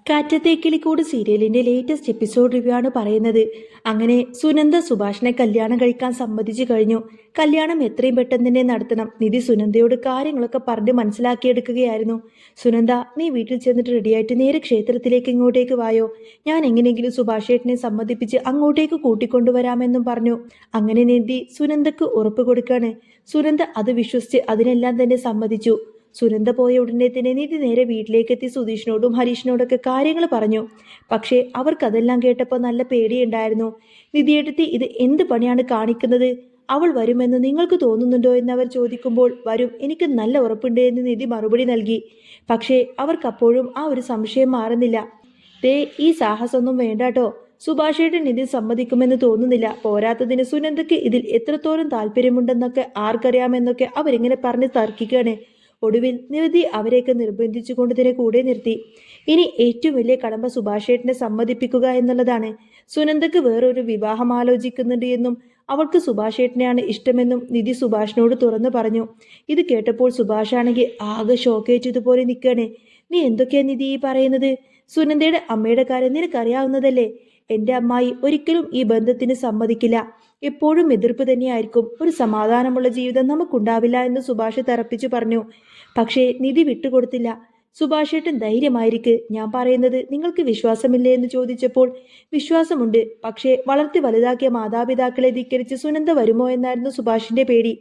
കാറ്റത്തെ കിളിക്കൂട് സീരിയലിന്റെ latest episode review ആണ് പറയുന്നത്. അങ്ങനെ സുനന്ദ സുഭാഷിനെ കല്യാണം കഴിക്കാൻ സമ്മതിച്ചു കഴിഞ്ഞു. കല്യാണം എത്രയും പെട്ടെന്ന് തന്നെ നടത്തണം. നിധി സുനന്ദയോട് കാര്യങ്ങളൊക്കെ പറഞ്ഞ് മനസ്സിലാക്കിയെടുക്കുകയായിരുന്നു. സുനന്ദ, നീ വീട്ടിൽ ചെന്നിട്ട് റെഡിയായിട്ട് നേരെ ക്ഷേത്രത്തിലേക്ക് ഇങ്ങോട്ടേക്ക് വായോ. ഞാൻ എങ്ങനെയെങ്കിലും സുഭാഷ് ഏട്ടനെ സമ്മതിപ്പിച്ച് അങ്ങോട്ടേക്ക് കൂട്ടിക്കൊണ്ടുവരാമെന്നും പറഞ്ഞു. അങ്ങനെ നിധി സുനന്ദക്ക് ഉറപ്പ് കൊടുക്കാണ്. സുനന്ദ അത് വിശ്വസിച്ച് അതിനെല്ലാം തന്നെ സമ്മതിച്ചു. സുനന്ദ പോയ ഉടനെ തന്നെ നിധി നേരെ വീട്ടിലേക്കെത്തി സുധീഷിനോടും ഹരീഷിനോടൊക്കെ കാര്യങ്ങൾ പറഞ്ഞു. പക്ഷേ അവർക്കതെല്ലാം കേട്ടപ്പോൾ നല്ല പേടിയുണ്ടായിരുന്നു. നിധിയെടുത്തി ഇത് എന്ത് പണിയാണ് കാണിക്കുന്നത്? അവൾ വരുമെന്ന് നിങ്ങൾക്ക് തോന്നുന്നുണ്ടോ എന്നവർ ചോദിക്കുമ്പോൾ വരും, എനിക്ക് നല്ല ഉറപ്പുണ്ട് എന്ന് നിധി മറുപടി നൽകി. പക്ഷേ അവർക്കപ്പോഴും ആ ഒരു സംശയം മാറുന്നില്ല. ഈ സാഹസമൊന്നും വേണ്ടാട്ടോ. സുഭാഷേട്ടൻ ഇതിൽ സമ്മതിക്കുമെന്ന് തോന്നുന്നില്ല. പോരാത്തതിന് സുനന്ദയ്ക്ക് ഇതിൽ എത്രത്തോളം താല്പര്യമുണ്ടെന്നൊക്കെ ആർക്കറിയാമെന്നൊക്കെ അവരിങ്ങനെ പറഞ്ഞ് തർക്കിക്കുകയാണ്. ഒടുവിൽ നിധി അവരെയൊക്കെ നിർബന്ധിച്ചുകൊണ്ട് തന്നെ കൂടെ നിർത്തി. ഇനി ഏറ്റവും വലിയ കടമ്പ സുഭാഷേട്ടനെ സമ്മതിപ്പിക്കുക എന്നുള്ളതാണ്. സുനന്ദക്ക് വേറൊരു വിവാഹം ആലോചിക്കുന്നുണ്ട് എന്നും അവൾക്ക് സുഭാഷേട്ടനെയാണ് ഇഷ്ടമെന്നും നിധി സുഭാഷിനോട് തുറന്നു പറഞ്ഞു. ഇത് കേട്ടപ്പോൾ സുഭാഷാണെങ്കിൽ ആകെ ഷോക്കേറ്റതുപോലെ നിൽക്കുകയാണ്. നീ എന്തൊക്കെയാ നിധി ഈ പറയുന്നത്? സുനന്ദയുടെ അമ്മയുടെ കാര്യം നിനക്കറിയാവുന്നതല്ലേ? എൻ്റെ അമ്മായി ഒരിക്കലും ഈ ബന്ധത്തിന് സമ്മതിക്കില്ല. എപ്പോഴും എതിർപ്പ് തന്നെയായിരിക്കും. ഒരു സമാധാനമുള്ള ജീവിതം നമുക്കുണ്ടാവില്ല എന്ന് സുഭാഷ് തറപ്പിച്ചു പറഞ്ഞു. പക്ഷേ നിധി വിട്ടുകൊടുത്തില്ല. സുഭാഷേട്ടൻ ധൈര്യമായിരിക്ക്, ഞാൻ പറയുന്നത് നിങ്ങൾക്ക് വിശ്വാസമില്ലേ എന്ന് ചോദിച്ചപ്പോൾ വിശ്വാസമുണ്ട്, പക്ഷേ വളർത്തി വലുതാക്കിയ മാതാപിതാക്കളെ ധിക്കരിച്ച് സുനന്ദ വരുമോ എന്നായിരുന്നു സുഭാഷിന്റെ പേടി.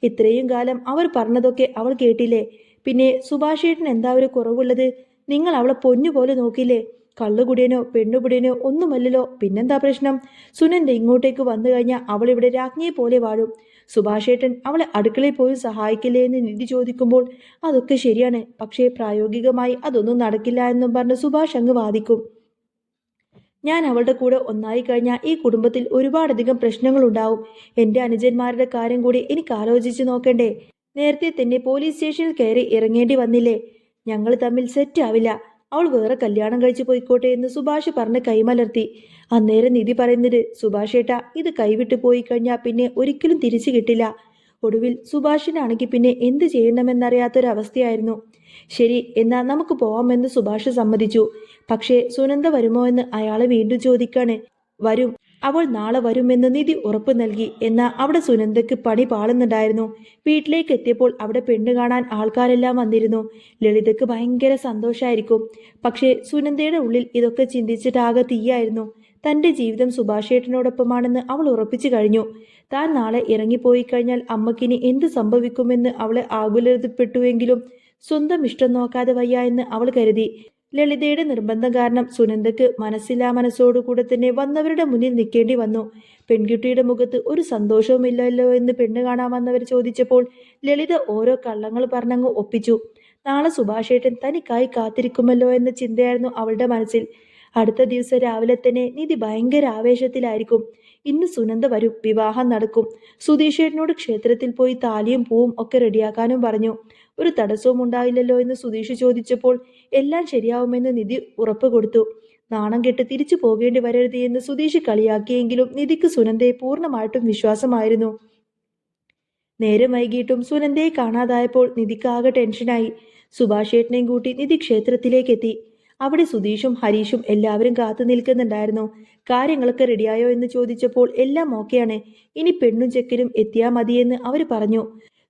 ഇത്രയും കാലം അവർ പറഞ്ഞതൊക്കെ അവൾ കേട്ടില്ലേ? പിന്നെ സുഭാഷേട്ടൻ എന്താ ഒരു കുറവുള്ളത്? നിങ്ങൾ അവളെ പൊന്നുപോലെ നോക്കില്ലേ? കള്ളുകുടിയനോ പെണ്ണുകുടിയനോ ഒന്നുമല്ലല്ലോ. പിന്നെന്താ പ്രശ്നം? സുനന്ദ ഇങ്ങോട്ടേക്ക് വന്നു കഴിഞ്ഞാൽ അവൾ ഇവിടെ രാജ്ഞിയെ പോലെ വാഴും. സുഭാഷേട്ടൻ അവളെ അടുക്കളയിൽ പോയി സഹായിക്കില്ലേ എന്ന് നിധി ചോദിക്കുമ്പോൾ അതൊക്കെ ശരിയാണ്, പക്ഷേ പ്രായോഗികമായി അതൊന്നും നടക്കില്ല എന്നും പറഞ്ഞ് സുഭാഷ് അങ്ങ് വാദിക്കും. ഞാൻ അവളുടെ കൂടെ ഒന്നായി കഴിഞ്ഞാൽ ഈ കുടുംബത്തിൽ ഒരുപാടധികം പ്രശ്നങ്ങൾ ഉണ്ടാവും. എൻ്റെ അനുജന്മാരുടെ കാര്യം കൂടി എനിക്ക് ആലോചിച്ച് നോക്കണ്ടേ? നേരത്തെ തന്നെ പോലീസ് സ്റ്റേഷനിൽ കയറി ഇറങ്ങേണ്ടി വന്നില്ലേ? ഞങ്ങൾ തമ്മിൽ സെറ്റ് ആവില്ല. അവൾ വേറെ കല്യാണം കഴിച്ചു പോയിക്കോട്ടെ എന്ന് സുഭാഷ് പറഞ്ഞ് കൈമലർത്തി. അന്നേരം നിധി പറയുന്നത്, സുഭാഷ് ഏട്ടാ, ഇത് കൈവിട്ടു പോയി കഴിഞ്ഞാൽ പിന്നെ ഒരിക്കലും തിരിച്ചു കിട്ടില്ല. ഒടുവിൽ സുഭാഷിനാണെങ്കിൽ പിന്നെ എന്ത് ചെയ്യണമെന്നറിയാത്തൊരവസ്ഥയായിരുന്നു. ശരി, എന്നാൽ നമുക്ക് പോവാമെന്ന് സുഭാഷ് സമ്മതിച്ചു. പക്ഷേ സുനന്ദ വരുമോ എന്ന് അയാളെ വീണ്ടും ചോദിക്കാണ്. വരും, അവൾ നാളെ വരുമെന്ന് നിധി ഉറപ്പ് നൽകി. എന്നാൽ അവിടെ സുനന്ദയ്ക്ക് പണി പാളുന്നുണ്ടായിരുന്നു. വീട്ടിലേക്ക് എത്തിയപ്പോൾ അവിടെ പെണ്ണ് കാണാൻ ആൾക്കാരെല്ലാം വന്നിരുന്നു. ലളിതയ്ക്ക് ഭയങ്കര സന്തോഷമായിരിക്കും. പക്ഷേ സുനന്ദയുടെ ഉള്ളിൽ ഇതൊക്കെ ചിന്തിച്ചിട്ടാകെ തീയായിരുന്നു. തൻ്റെ ജീവിതം സുഭാഷേട്ടനോടൊപ്പമാണെന്ന് അവൾ ഉറപ്പിച്ചു കഴിഞ്ഞു. താൻ നാളെ ഇറങ്ങിപ്പോയി കഴിഞ്ഞാൽ അമ്മക്കിനി എന്ത് സംഭവിക്കുമെന്ന് അവളെ ആകുലതപ്പെട്ടുവെങ്കിലും സ്വന്തം ഇഷ്ടം നോക്കാതെ വയ്യ എന്ന് അവൾ കരുതി. ലളിതയുടെ നിർബന്ധം കാരണം സുനന്ദക്ക് മനസ്സില്ലാ മനസ്സോടുകൂടെ തന്നെ വന്നവരുടെ മുന്നിൽ നിൽക്കേണ്ടി വന്നു. പെൺകുട്ടിയുടെ മുഖത്ത് ഒരു സന്തോഷവുമില്ലല്ലോ എന്ന് പെണ്ണ് കാണാൻ വന്നവർ ചോദിച്ചപ്പോൾ ലളിത ഓരോ കള്ളങ്ങൾ പറഞ്ഞങ്ങ് ഒപ്പിച്ചു. നാളെ സുഭാഷേട്ടൻ തനിക്കായി കാത്തിരിക്കുമല്ലോ എന്ന ചിന്തയായിരുന്നു അവളുടെ മനസ്സിൽ. അടുത്ത ദിവസം രാവിലെ തന്നെ നിധി ഭയങ്കര ആവേശത്തിലായിരിക്കും. ഇന്ന് സുനന്ദ വരും, വിവാഹം നടക്കും. സുധീഷേട്ടനോട് ക്ഷേത്രത്തിൽ പോയി താലിയും പൂവും ഒക്കെ റെഡിയാക്കാനും പറഞ്ഞു. ഒരു തടസ്സവും ഉണ്ടായില്ലല്ലോ എന്ന് സുധീഷ് ചോദിച്ചപ്പോൾ എല്ലാം ശരിയാവുമെന്ന് നിധി ഉറപ്പ് കൊടുത്തു. നാണം കെട്ട് തിരിച്ചു പോകേണ്ടി വരരുത് എന്ന് സുധീഷ് കളിയാക്കിയെങ്കിലും നിധിക്ക് സുനന്ദയെ പൂർണ്ണമായിട്ടും വിശ്വാസമായിരുന്നു. നേരം വൈകിട്ടും സുനന്ദയെ കാണാതായപ്പോൾ നിധിക്കാകെ ടെൻഷനായി. സുഭാഷേട്ടനെയും കൂട്ടി നിധി ക്ഷേത്രത്തിലേക്ക് എത്തി. അവിടെ സുധീഷും ഹരീഷും എല്ലാവരും കാത്തു നിൽക്കുന്നുണ്ടായിരുന്നു. കാര്യങ്ങളൊക്കെ റെഡിയായോ എന്ന് ചോദിച്ചപ്പോൾ എല്ലാം ഓക്കെയാണ്, ഇനി പെണ്ണും ചെക്കനും എത്തിയാൽ മതിയെന്ന് അവർ പറഞ്ഞു.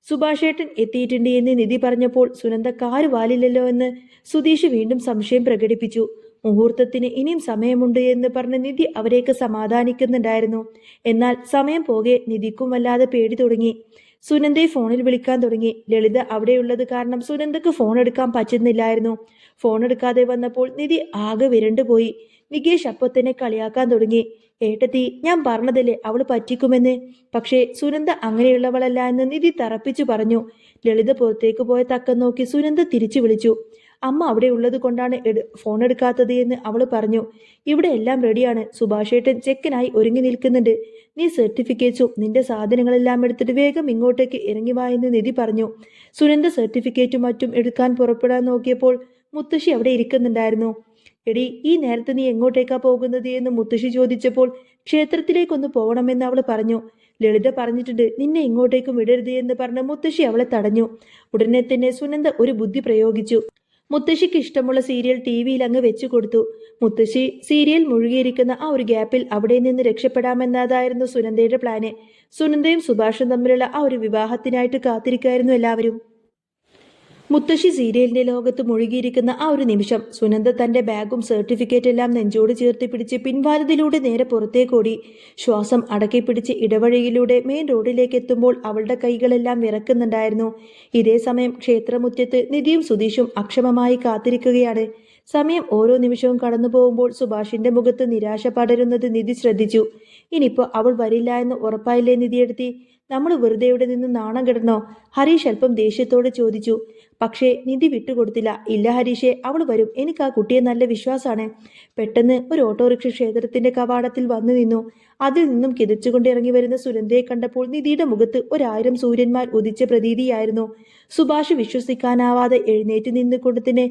സുഭാഷേട്ടൻ എത്തിയിട്ടുണ്ട് എന്ന് നിധി പറഞ്ഞപ്പോൾ സുനന്ദ കാറ് വാലില്ലല്ലോ എന്ന് സുധീഷ് വീണ്ടും സംശയം പ്രകടിപ്പിച്ചു. മുഹൂർത്തത്തിന് ഇനിയും സമയമുണ്ട് എന്ന് പറഞ്ഞ് നിധി അവരെയൊക്കെ സമാധാനിക്കുന്നുണ്ടായിരുന്നു. എന്നാൽ സമയം പോകെ നിധിക്കും വല്ലാതെ പേടി തുടങ്ങി. സുനന്ദയെ ഫോണിൽ വിളിക്കാൻ തുടങ്ങി. ലളിത അവിടെയുള്ളത് കാരണം സുനന്ദക്ക് ഫോൺ എടുക്കാൻ പറ്റുന്നില്ലായിരുന്നു. ഫോൺ എടുക്കാതെ വന്നപ്പോൾ നിധി ആകെ വിരണ്ടുപോയി. നികേഷ് അപ്പോൾ തന്നെ കളിയാക്കാൻ തുടങ്ങി. ഏട്ടത്തി, ഞാൻ പറഞ്ഞതല്ലേ അവൾ പറ്റിക്കുമെന്ന്. പക്ഷേ സുനന്ദ അങ്ങനെയുള്ളവളല്ല എന്ന് നിധി തറപ്പിച്ചു പറഞ്ഞു. ലളിത പുറത്തേക്ക് പോയ തക്കം നോക്കി സുനന്ദ തിരിച്ചു വിളിച്ചു. അമ്മ അവിടെ ഉള്ളത് കൊണ്ടാണ് ഫോൺ എടുക്കാത്തത് എന്ന് അവൾ പറഞ്ഞു. ഇവിടെ എല്ലാം റെഡിയാണ്. സുഭാഷേട്ടൻ ചെക്കനായി ഒരുങ്ങി നിൽക്കുന്നുണ്ട്. നീ സർട്ടിഫിക്കറ്റ്സും നിന്റെ സാധനങ്ങളെല്ലാം എടുത്തിട്ട് വേഗം ഇങ്ങോട്ടേക്ക് ഇറങ്ങി വാ എന്ന് നിധി പറഞ്ഞു. സുനന്ദ സർട്ടിഫിക്കറ്റും മറ്റും എടുക്കാൻ പുറപ്പെടാൻ നോക്കിയപ്പോൾ മുത്തശ്ശി അവിടെ ഇരിക്കുന്നുണ്ടായിരുന്നു. എടി, ഈ നേരത്തെ നീ എങ്ങോട്ടേക്കാ പോകുന്നത് എന്ന് മുത്തശ്ശി ചോദിച്ചപ്പോൾ ക്ഷേത്രത്തിലേക്കൊന്ന് പോകണമെന്ന് അവൾ പറഞ്ഞു. ലളിത പറഞ്ഞിട്ടുണ്ട് നിന്നെ ഇങ്ങോട്ടേക്കും വിടരുത് എന്ന് പറഞ്ഞ് മുത്തശ്ശി അവളെ തടഞ്ഞു. ഉടനെ തന്നെ സുനന്ദ ഒരു ബുദ്ധി പ്രയോഗിച്ചു. മുത്തശ്ശിക്ക് ഇഷ്ടമുള്ള സീരിയൽ ടി വിയിൽ അങ്ങ് വെച്ചു കൊടുത്തു. മുത്തശ്ശി സീരിയൽ മുഴുകിയിരിക്കുന്ന ആ ഒരു ഗ്യാപ്പിൽ അവിടെ നിന്ന് രക്ഷപ്പെടാമെന്നതായിരുന്നു സുനന്ദയുടെ പ്ലാന്. സുനന്ദയും സുഭാഷും തമ്മിലുള്ള ആ ഒരു വിവാഹത്തിനായിട്ട് കാത്തിരിക്കായിരുന്നു എല്ലാവരും. മുത്തശ്ശി സീരിയലിന്റെ ലോകത്ത് മുഴുകിയിരിക്കുന്ന ആ ഒരു നിമിഷം സുനന്ദ തന്റെ ബാഗും സർട്ടിഫിക്കറ്റ് എല്ലാം നെഞ്ചോട് ചേർത്ത് പിടിച്ച് പിൻവാതിലൂടെ നേരെ പുറത്തേക്കോടി. ശ്വാസം അടക്കി പിടിച്ച് ഇടവഴിയിലൂടെ മെയിൻ റോഡിലേക്ക് എത്തുമ്പോൾ അവളുടെ കൈകളെല്ലാം വിറക്കുന്നുണ്ടായിരുന്നു. ഇതേ സമയം ക്ഷേത്രമുറ്റത്ത് നിധിയും സുധീഷും അക്ഷമമായി കാത്തിരിക്കുകയാണ്. സമയം ഓരോ നിമിഷവും കടന്നു പോകുമ്പോൾ സുഭാഷിന്റെ മുഖത്ത് നിരാശ പടരുന്നത് നിധി ശ്രദ്ധിച്ചു. ഇനിയിപ്പോ അവൾ വരില്ല എന്ന് ഉറപ്പായില്ലേ നിധിയെടുത്തി? നമ്മൾ വെറുതെ ഇവിടെ നിന്ന് നാണം കിടന്നോ? ഹരീഷ് അല്പം ദേഷ്യത്തോടെ ചോദിച്ചു. പക്ഷേ നിധി വിട്ടുകൊടുത്തില്ല. ഇല്ല ഹരീഷെ, അവൾ വരും, എനിക്ക് ആ കുട്ടിയെ നല്ല വിശ്വാസമാണ്. പെട്ടെന്ന് ഒരു ഓട്ടോറിക്ഷ ക്ഷേത്രത്തിന്റെ കവാടത്തിൽ വന്നു നിന്നു. അതിൽ നിന്നും കിതച്ചുകൊണ്ട് ഇറങ്ങി വരുന്ന സുനന്ദയെ കണ്ടപ്പോൾ നിധിയുടെ മുഖത്ത് 1000 സൂര്യന്മാർ ഉദിച്ച പ്രതീതിയായിരുന്നു. സുഭാഷ് വിശ്വസിക്കാനാവാതെ എഴുന്നേറ്റ് നിന്നുകൊണ്ട് തന്നെ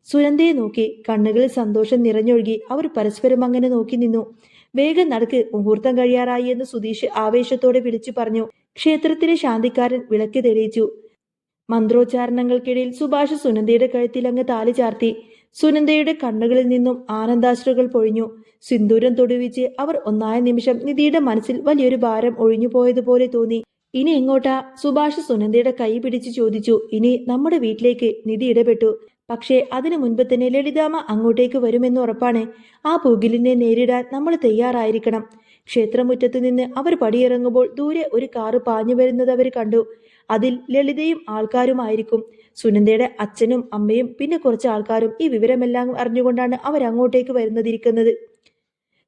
സുനന്ദയെ നോക്കി. കണ്ണുകളിൽ സന്തോഷം നിറഞ്ഞൊഴുകി. അവർ പരസ്പരം അങ്ങനെ നോക്കി നിന്നു. വേഗം നടക്ക്, മുഹൂർത്തം കഴിയാറായി എന്ന് സുധീഷ് ആവേശത്തോടെ വിളിച്ചു പറഞ്ഞു. ക്ഷേത്രത്തിലെ ശാന്തിക്കാരൻ വിളക്ക് തെളിയിച്ചു. മന്ത്രോച്ചാരണങ്ങൾക്കിടയിൽ സുഭാഷ് സുനന്ദയുടെ കഴുത്തിൽ അങ്ങ് താലി ചാർത്തി. സുനന്ദയുടെ കണ്ണുകളിൽ നിന്നും ആനന്ദാശ്രുകൾ പൊഴിഞ്ഞു. സിന്ദൂരം തൊടുവിച്ച് അവർ ഒന്നായ നിമിഷം നിധിയുടെ മനസ്സിൽ വലിയൊരു ഭാരം ഒഴിഞ്ഞു പോയതുപോലെ തോന്നി. ഇനി എങ്ങോട്ടാ? സുഭാഷ് സുനന്ദയുടെ കൈ പിടിച്ച് ചോദിച്ചു. ഇനി നമ്മുടെ വീട്ടിലേക്ക്, നിധി ഇടപെട്ടു. പക്ഷേ അതിനു മുൻപ് തന്നെ ലളിതാമ്മ അങ്ങോട്ടേക്ക് വരുമെന്ന് ഉറപ്പാണ്. ആ പുകിലിനെ നേരിടാൻ നമ്മൾ തയ്യാറായിരിക്കണം. ക്ഷേത്രമുറ്റത്ത് നിന്ന് അവർ പടിയിറങ്ങുമ്പോൾ ദൂരെ ഒരു കാറ് പാഞ്ഞു വരുന്നത് അവർ കണ്ടു. അതിൽ ലളിതയും ആൾക്കാരുമായിരിക്കും. സുനന്ദയുടെ അച്ഛനും അമ്മയും പിന്നെ കുറച്ച് ആൾക്കാരും. ഈ വിവരമെല്ലാം അറിഞ്ഞുകൊണ്ടാണ് അവർ അങ്ങോട്ടേക്ക് വരുന്നതിരിക്കുന്നത്.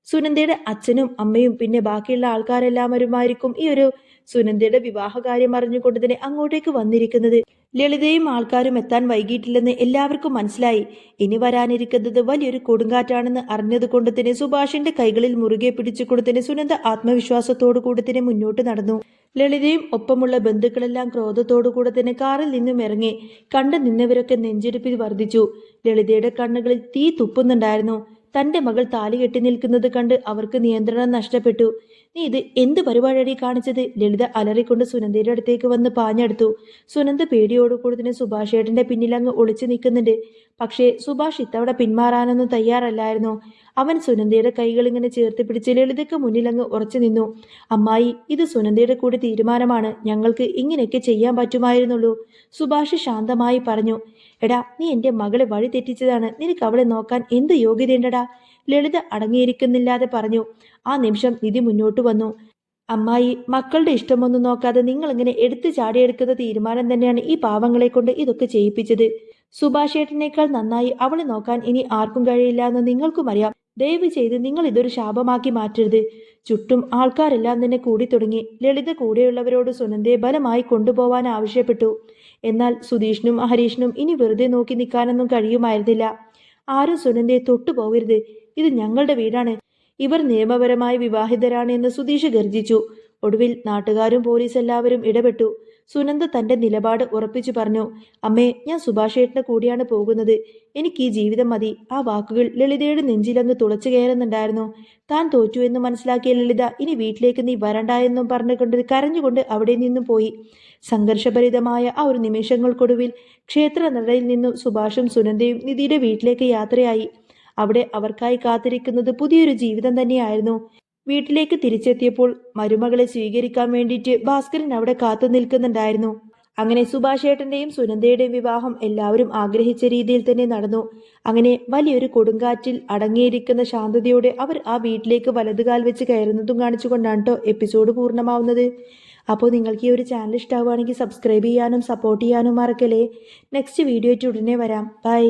സുനന്ദയുടെ അച്ഛനും അമ്മയും പിന്നെ ബാക്കിയുള്ള ആൾക്കാരെല്ലാവരുമായിരിക്കും ഈ ഒരു സുനന്ദയുടെ വിവാഹകാര്യം അറിഞ്ഞുകൊണ്ട് തന്നെ അങ്ങോട്ടേക്ക് വന്നിരിക്കുന്നത്. ലളിതയും ആൾക്കാരും എത്താൻ വൈകിട്ടില്ലെന്ന് എല്ലാവർക്കും മനസ്സിലായി. ഇനി വരാനിരിക്കുന്നത് വലിയൊരു കൊടുങ്കാറ്റാണെന്ന് അറിഞ്ഞതുകൊണ്ട് തന്നെ സുഭാഷിന്റെ കൈകളിൽ മുറുകെ പിടിച്ചുകൊണ്ട് തന്നെ സുനന്ദ ആത്മവിശ്വാസത്തോടു കൂടി തന്നെ മുന്നോട്ട് നടന്നു. ലളിതയും ഒപ്പമുള്ള ബന്ധുക്കളെല്ലാം ക്രോധത്തോടു കൂടെ തന്നെ കാറിൽ നിന്നും ഇറങ്ങി. കണ്ടു നിന്നവരൊക്കെ നെഞ്ചിടിപ്പിൽ വർദ്ധിച്ചു. ലളിതയുടെ കണ്ണുകളിൽ തീ തുപ്പുന്നുണ്ടായിരുന്നു. തന്റെ മകൾ താലി കെട്ടി നിൽക്കുന്നത് കണ്ട് അവർക്ക് നിയന്ത്രണം നഷ്ടപ്പെട്ടു. നീ ഇത് എന്ത് പരിപാടിയാണ് കാണിച്ചത്? ലളിത അലറിക്കൊണ്ട് സുനന്ദയുടെ അടുത്തേക്ക് വന്ന് പാഞ്ഞെടുത്തു. സുനന്ദ പേടിയോടുകൂടി തന്നെ സുഭാഷ് ഏട്ടന്റെ പിന്നിലങ്ങ് ഒളിച്ചു നിൽക്കുന്നുണ്ട്. പക്ഷേ സുഭാഷ് ഇത്തവണ പിന്മാറാനൊന്നും തയ്യാറല്ലായിരുന്നു. അവൻ സുനന്ദയുടെ കൈകൾ ഇങ്ങനെ ചേർത്ത് പിടിച്ച് ലളിതയ്ക്ക് മുന്നിലങ്ങ് ഉറച്ചു നിന്നു. അമ്മായി, ഇത് സുനന്ദയുടെ കൂടി തീരുമാനമാണ്. ഞങ്ങൾക്ക് ഇങ്ങനെയൊക്കെ ചെയ്യാൻ പറ്റുമായിരുന്നുള്ളൂ. സുഭാഷ് ശാന്തമായി പറഞ്ഞു. എടാ, നീ എന്റെ മകളെ വഴി തെറ്റിച്ചതാണ്. നിനക്ക് അവളെ നോക്കാൻ എന്ത് യോഗ്യതയുണ്ടടാ? ലളിത അടങ്ങിയിരിക്കുന്നില്ലാതെ പറഞ്ഞു. ആ നിമിഷം നിധി മുന്നോട്ട് വന്നു. അമ്മായി, മക്കളുടെ ഇഷ്ടമൊന്നും നോക്കാതെ നിങ്ങൾ ഇങ്ങനെ എടുത്തു ചാടിയെടുക്കുന്ന തീരുമാനം തന്നെയാണ് ഈ പാവങ്ങളെ കൊണ്ട് ഇതൊക്കെ ചെയ്യിപ്പിച്ചത്. സുഭാഷേട്ടനേക്കാൾ നന്നായി അവളെ നോക്കാൻ ഇനി ആർക്കും കഴിയില്ല എന്ന് നിങ്ങൾക്കും അറിയാം. ദയവ് ചെയ്ത് നിങ്ങൾ ഇതൊരു ശാപമാക്കി മാറ്റരുത്. ചുറ്റും ആൾക്കാരെല്ലാം തന്നെ കൂടി തുടങ്ങി. ലളിത കൂടെയുള്ളവരോട് സുനന്ദയെ ബലമായി കൊണ്ടുപോവാൻ ആവശ്യപ്പെട്ടു. എന്നാൽ സുധീഷിനും ഹരീഷിനും ഇനി വെറുതെ നോക്കി നിൽക്കാനൊന്നും കഴിയുമായിരുന്നില്ല. ആരും സുനന്ദയെ തൊട്ടുപോകരുത്. ഇത് ഞങ്ങളുടെ വീടാണ്. ഇവർ നിയമപരമായി വിവാഹിതരാണ് എന്ന് സുധീഷ് ഗർജിച്ചു. ഒടുവിൽ നാട്ടുകാരും പോലീസ് എല്ലാവരും ഇടപെട്ടു. സുനന്ദ തന്റെ നിലപാട് ഉറപ്പിച്ചു പറഞ്ഞു. അമ്മേ, ഞാൻ സുഭാഷേട്ടന്റെ കൂടിയാണ് പോകുന്നത്. എനിക്ക് ഈ ജീവിതം മതി. ആ വാക്കുകൾ ലളിതയുടെ നെഞ്ചിലങ്ങ് തുളച്ചു കയറുന്നുണ്ടായിരുന്നു. താൻ തോറ്റു എന്ന് മനസ്സിലാക്കിയ ലളിത ഇനി വീട്ടിലേക്ക് നീ വരണ്ട എന്നും പറഞ്ഞുകൊണ്ട് കരഞ്ഞുകൊണ്ട് അവിടെ നിന്നും പോയി. സംഘർഷഭരിതമായ ആ ഒരു നിമിഷങ്ങൾക്കൊടുവിൽ ക്ഷേത്ര നടയിൽ നിന്നും സുഭാഷും സുനന്ദയും നിധിയുടെ വീട്ടിലേക്ക് യാത്രയായി. അവിടെ അവർക്കായി കാത്തിരിക്കുന്നത് പുതിയൊരു ജീവിതം തന്നെയായിരുന്നു. വീട്ടിലേക്ക് തിരിച്ചെത്തിയപ്പോൾ മരുമകളെ സ്വീകരിക്കാൻ വേണ്ടിയിട്ട് ഭാസ്കരൻ അവിടെ കാത്തു നിൽക്കുന്നുണ്ടായിരുന്നു. അങ്ങനെ സുഭാഷേട്ടന്റെയും സുനന്ദയുടെയും വിവാഹം എല്ലാവരും ആഗ്രഹിച്ച രീതിയിൽ തന്നെ നടന്നു. അങ്ങനെ വലിയൊരു കൊടുങ്കാറ്റിൽ അടങ്ങിയിരിക്കുന്ന ശാന്തതയോടെ അവർ ആ വീട്ടിലേക്ക് വലതുകാൽ വെച്ച് കയറുന്നതും കാണിച്ചുകൊണ്ടാണ് കേട്ടോ എപ്പിസോഡ് പൂർണ്ണമാവുന്നത്. അപ്പോൾ നിങ്ങൾക്ക് ഈ ഒരു ചാനൽ ഇഷ്ടമാവുകയാണെങ്കിൽ സബ്സ്ക്രൈബ് ചെയ്യാനും സപ്പോർട്ട് ചെയ്യാനും മറക്കല്ലേ. നെക്സ്റ്റ് വീഡിയോ ആയിട്ട് ഉടനെ വരാം. ബൈ.